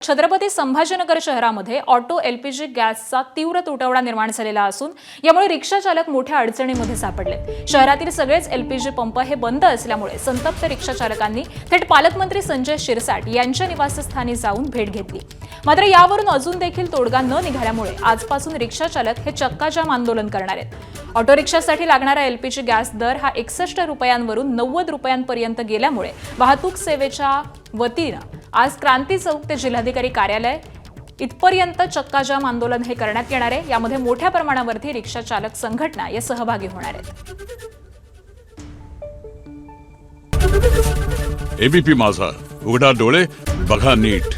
छत्रपती संभाजीनगर शहरामध्ये auto LPG गॅसचा तीव्र तुटवडा निर्माण झालेला असून यामुळे रिक्षा चालक मोठ्या अडचणीमध्ये सापडलेत। शहरातील सगळेच एलपीजी पंप हे बंद असल्यामुळे संतप्त रिक्षा चालकांनी थेट पालकमंत्री संजय शिरसाट यांच्या निवासस्थानी जाऊन भेट घेतली। मात्र यावरून अजून देखील तोडगा न निघाल्यामुळे आजपासून रिक्षा चालक हे चक्काजाम आंदोलन करणार आहेत। ऑटो रिक्षासाठी लागणारा एलपीजी गॅस दर हा 61 रुपयांवरून 90 रुपयांपर्यंत गेल्यामुळे वाहतूक सेवेच्या वतीनं आज क्रांती चौक ते जिल्हाधिकारी कार्यालय इथपर्यंत चक्काजाम आंदोलन हे करण्यात येणार आहे। यामध्ये मोठ्या प्रमाणावरती रिक्षा चालक संघटना या सहभागी होणार आहेत। एबीपी माझा, उघडा डोळे बघा नीट।